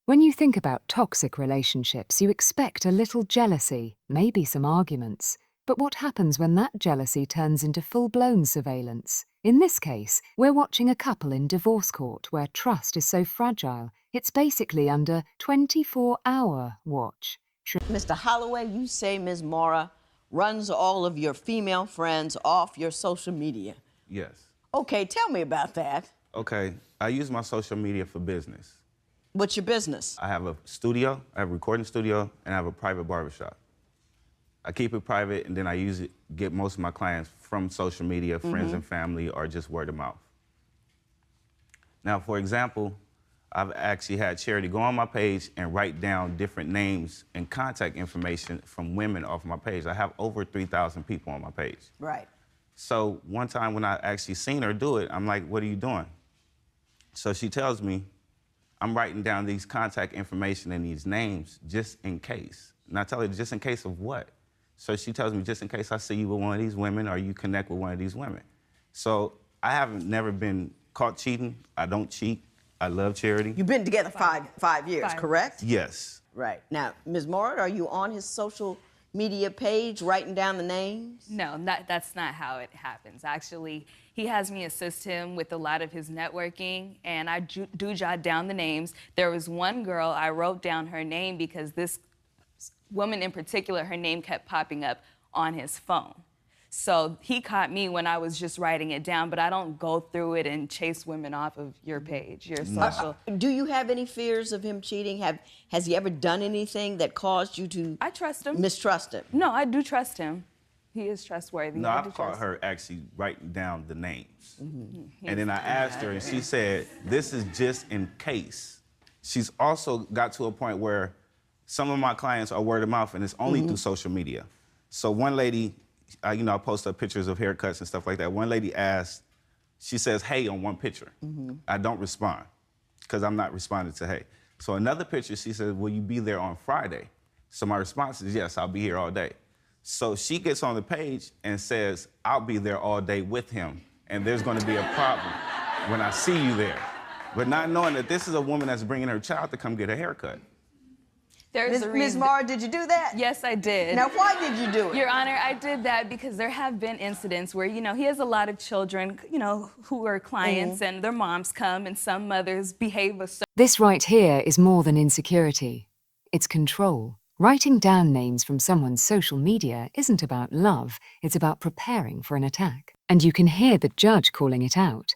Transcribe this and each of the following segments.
When you think about toxic relationships, you expect a little jealousy, maybe some arguments. But what happens when that jealousy turns into full-blown surveillance? In this case, we're watching a couple in divorce court where trust is so fragile, it's basically under 24-hour watch. Mr. Holloway, you say Ms. Mora runs all of your female friends off your social media. Yes. Okay, tell me about that. Okay, I use my social media for business. What's your business? I have a studio, I have a recording studio, and I have a private barbershop. I keep it private, and then I get most of my clients from social media, friends and family, or just word of mouth. Now, for example, I've actually had Charity go on my page and write down different names and contact information from women off my page. I have over 3,000 people on my page. Right. So one time when I actually seen her do it, I'm like, what are you doing? So she tells me, I'm writing down these contact information and these names just in case. And I tell her, just in case of what? So she tells me, just in case I see you with one of these women or you connect with one of these women. So I haven't never been caught cheating. I don't cheat. I love Charity. You've been together five years, correct? Yes. Right. Now, Ms. Mora, are you on his social media page writing down the names? No, that's not how it happens. Actually, he has me assist him with a lot of his networking, and I do jot down the names. There was one girl, I wrote down her name because this woman in particular, her name kept popping up on his phone. So he caught me when I was just writing it down, but I don't go through it and chase women off of your page, your social. Do you have any fears of him cheating? Has he ever done anything that caused you to I trust him. mistrust him? No, I do trust him. He is trustworthy. No, I I've caught her actually writing down the names. Mm-hmm. And then I asked her, and she said, this is just in case. She's also got to a point where some of my clients are word of mouth, and it's only through social media. So one lady, I post up pictures of haircuts and stuff like that. One lady asked, she says, hey, on one picture. I don't respond, because I'm not responding to hey. So another picture, she says, will you be there on Friday? So my response is, yes, I'll be here all day. So she gets on the page and says, I'll be there all day with him, and there's gonna be a problem when I see you there. But not knowing that this is a woman that's bringing her child to come get a haircut. There's a reason. Ms. Mara, did you do that? Yes, I did. Now, why did you do it? Your Honor, I did that because there have been incidents where, he has a lot of children, who are clients, and their moms come, and some mothers behave a certain. This right here is more than insecurity. It's control. Writing down names from someone's social media isn't about love, it's about preparing for an attack. And you can hear the judge calling it out.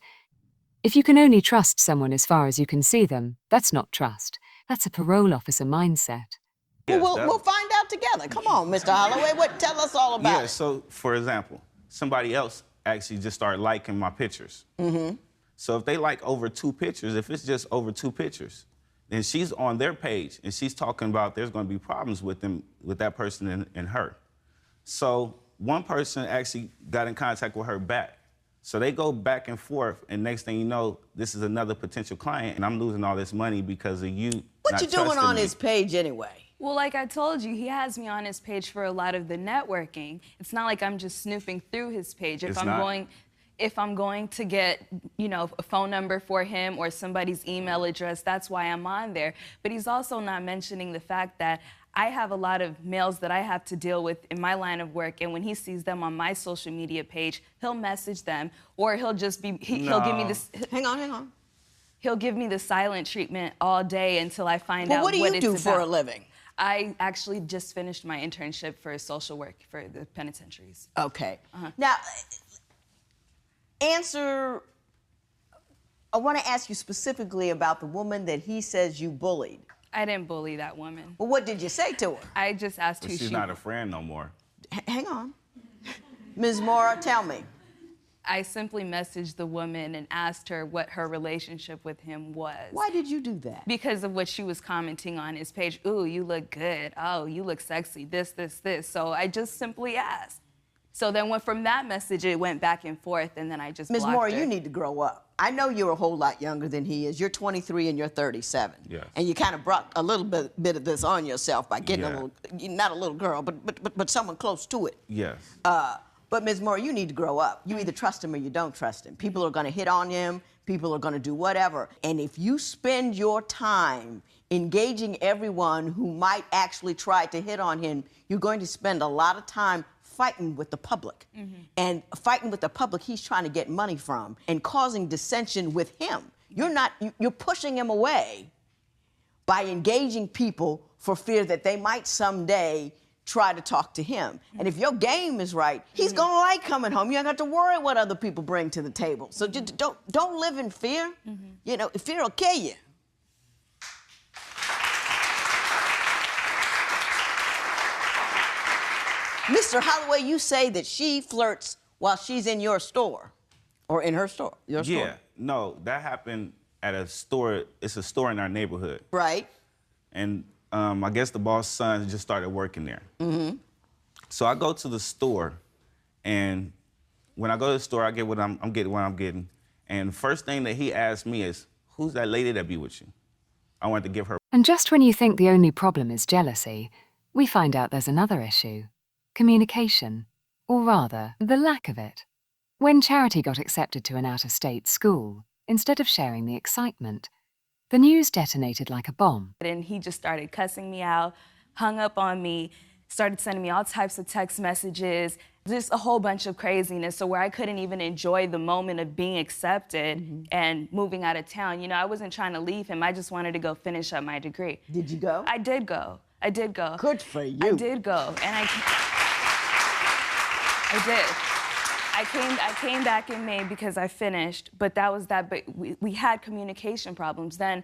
If you can only trust someone as far as you can see them, that's not trust. That's a parole officer mindset. Yes, We'll find out together. Come on, Mr. Holloway, tell us all about Yeah, it. so for example, somebody else actually just started liking my pictures. So if they like over 2 pictures, if it's just over 2 pictures, then she's on their page and she's talking about there's going to be problems with them, with that person and her. So one person actually got in contact with her back. So they go back and forth, and next thing you know, this is another potential client, and I'm losing all this money because of you. What you doing on his page anyway? Well, like I told you, he has me on his page for a lot of the networking. It's not like I'm just snooping through his page. If I'm going to get, a phone number for him or somebody's email address, that's why I'm on there. But he's also not mentioning the fact that I have a lot of males that I have to deal with in my line of work, and when he sees them on my social media page, he'll message them, or he'll just be, he'll give me this. Hang on. He'll give me the silent treatment all day until I find out what it's about. What do you do for a living? I actually just finished my internship for social work for the penitentiaries. Okay. Now, I want to ask you specifically about the woman that he says you bullied. I didn't bully that woman. Well, what did you say to her? I just asked who She's not a friend no more. Hang on. Ms. Mora, tell me. I simply messaged the woman and asked her what her relationship with him was. Why did you do that? Because of what she was commenting on his page. Ooh, you look good. Oh, you look sexy. This. So I just simply asked. So then from that message, it went back and forth, and then I just blocked Ms. Mora, her. you need to grow up. I know you're a whole lot younger than he is. You're 23 and you're 37. Yes. And you kind of brought a little bit of this on yourself by getting a little, not a little girl, but someone close to it. Yes. But Ms. Mora, you need to grow up. You either trust him or you don't trust him. People are going to hit on him. People are going to do whatever. And if you spend your time engaging everyone who might actually try to hit on him, you're going to spend a lot of time fighting with the public. And fighting with the public he's trying to get money from and causing dissension with him. You're pushing him away by engaging people for fear that they might someday try to talk to him. And if your game is right, he's gonna like coming home. You don't have to worry what other people bring to the table. So just don't live in fear. You know, fear will kill you. Mr. Holloway, you say that she flirts while she's in your store, or in her store, your store. Yeah, no, that happened at a store. It's a store in our neighborhood. Right. And I guess the boss' son just started working there. So I go to the store, and when I go to the store, I get what I'm getting what I'm getting. And the first thing that he asked me is, "Who's that lady that be with you?" I wanted to give her. And just when you think the only problem is jealousy, we find out there's another issue: communication, or rather, the lack of it. When Charity got accepted to an out-of-state school, instead of sharing the excitement, the news detonated like a bomb. And he just started cussing me out, hung up on me, started sending me all types of text messages, just a whole bunch of craziness, so where I couldn't even enjoy the moment of being accepted and moving out of town. You know, I wasn't trying to leave him. I just wanted to go finish up my degree. Did you go? I did go. I did go. Good for you. I did go, and I did. I came back in May because I finished, but that was that. But we had communication problems. Then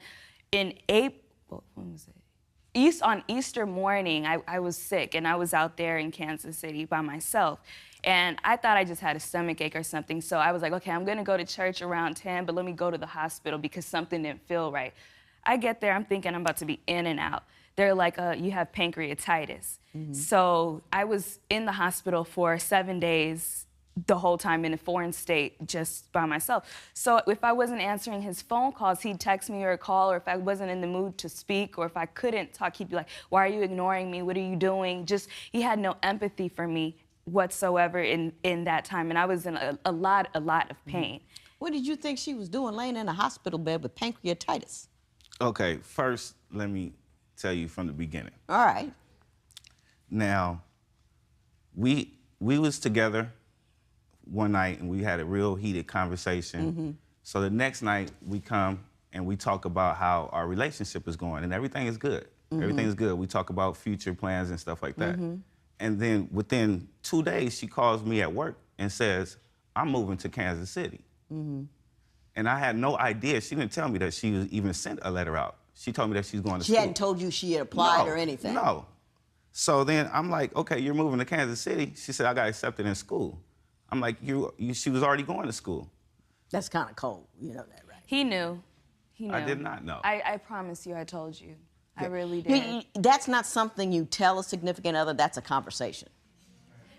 in April, when was it? On Easter morning, I was sick, and I was out there in Kansas City by myself. And I thought I just had a stomach ache or something, so I was like, okay, I'm gonna go to church around 10, but let me go to the hospital because something didn't feel right. I get there, I'm thinking I'm about to be in and out. They're like, you have pancreatitis. So I was in the hospital for 7 days, the whole time in a foreign state, just by myself. So if I wasn't answering his phone calls, he'd text me or call, or if I wasn't in the mood to speak, or if I couldn't talk, he'd be like, why are you ignoring me? What are you doing? Just, he had no empathy for me whatsoever in that time, and I was in a lot of pain. What did you think she was doing laying in a hospital bed with pancreatitis? Okay, first, let me tell you from the beginning. All right. Now, we was together one night, and we had a real heated conversation. So the next night, we come and we talk about how our relationship is going, and everything is good. Everything is good. We talk about future plans and stuff like that. And then within 2 days, she calls me at work and says, I'm moving to Kansas City. And I had no idea. She didn't tell me that she even sent a letter out. She told me that she's going to school. She hadn't told you she had applied or anything? No. So then I'm like, okay, you're moving to Kansas City. She said, I got accepted in school. I'm like, she was already going to school. That's kind of cold. You know that, right? He knew. He knew. I did not know. I promise you, I told you. I really did. That's not something you tell a significant other. That's a conversation.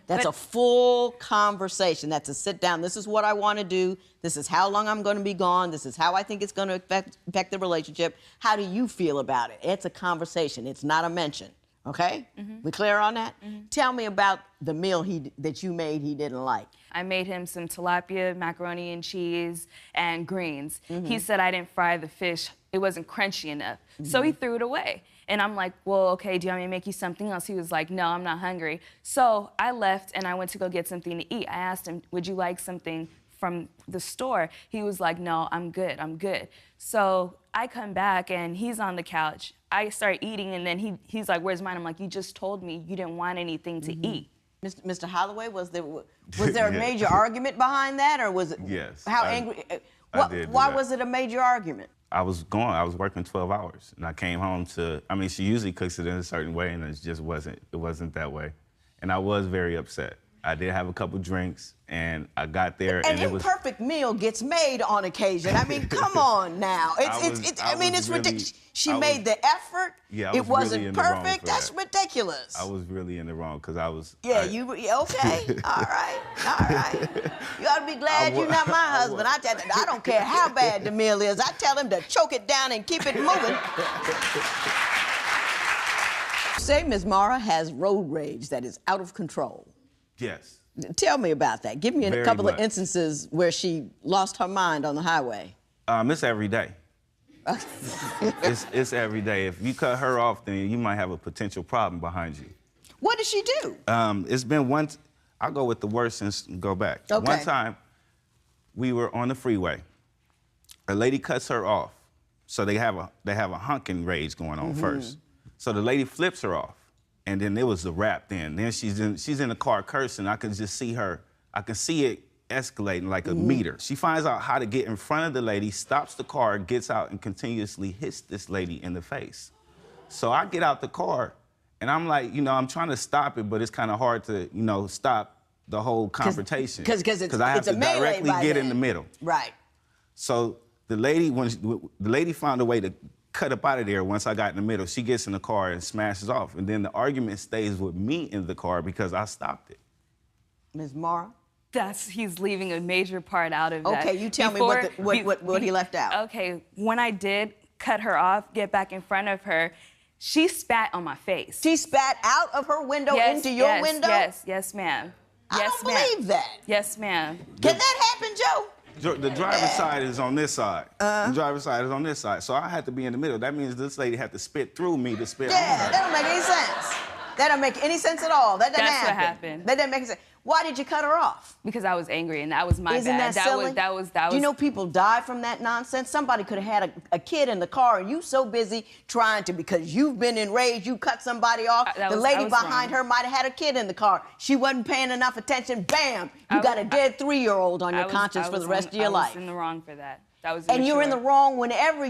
That's a full conversation. That's a sit down. This is what I want to do. This is how long I'm going to be gone. This is how I think it's going to affect the relationship. How do you feel about it? It's a conversation. It's not a mention. Okay? We clear on that? Tell me about the meal that you made he didn't like. I made him some tilapia, macaroni and cheese, and greens. He said I didn't fry the fish. It wasn't crunchy enough. So he threw it away. And I'm like, well, okay, do you want me to make you something else? He was like, no, I'm not hungry. So I left and I went to go get something to eat. I asked him, would you like something from the store? He was like, no, I'm good, I'm good. So I come back and he's on the couch. I start eating and then he's like, where's mine? I'm like, you just told me you didn't want anything to eat. Mr. Holloway, was there a major argument behind that, or was it? Yes. How angry? Why was it a major argument? I was working 12 hours, and I came home she usually cooks it in a certain way, and it wasn't that way. And I was very upset. I did have a couple drinks, and I got there, and it was... An imperfect meal gets made on occasion. I mean, come on now. It's ridiculous. She made the effort. Yeah, it wasn't really perfect. That's ridiculous. I was really in the wrong, because I was... Yeah, okay. All right. You ought to be glad you're not my husband. I don't care how bad the meal is. I tell him to choke it down and keep it moving. Say Ms. Mara has road rage that is out of control. Yes. Tell me about that. Give me a couple of instances where she lost her mind on the highway. It's every day. It's every day. If you cut her off, then you might have a potential problem behind you. What did she do? It's been one. I'll go with the worst and go back. Okay. One time, we were on the freeway. A lady cuts her off, so they have a honking rage going on first. So the lady flips her off, and then it was the wrap. Then she's in the car cursing. I can just see her. I can see it escalating like a meter. She finds out how to get in front of the lady, stops the car, gets out, and continuously hits this lady in the face. So I get out the car, and I'm like, I'm trying to stop it, but it's kind of hard to, stop the whole confrontation. Because I have to a melee directly by get then. in the middle. Right. So the lady found a way to cut up out of there once I got in the middle. She gets in the car and smashes off. And then the argument stays with me in the car because I stopped it. Ms. Mara? He's leaving a major part out of that. Okay, you tell me what he left out. Okay, when I did cut her off, get back in front of her, she spat on my face. She spat out of her window into your window? Yes, ma'am. I don't believe that. Yes, ma'am. Can that happen, Joe? The driver's side is on this side. The driver's side is on this side. So I had to be in the middle. That means this lady had to spit through me to spit on her. Yeah, that don't make any sense. That don't make any sense at all. That doesn't That's happen. what happened. That doesn't make any sense. Why did you cut her off? Because I was angry, and that was my Isn't bad. that silly? That was. Do you know people die from that nonsense? Somebody could have had a kid in the car, and you so busy trying to, because you've been enraged, you cut somebody off. The lady behind her might have had a kid in the car. She wasn't paying enough attention. Bam! You got a dead 3-year-old on your conscience for the rest of your life. I was in the wrong for that. And you're in the wrong whenever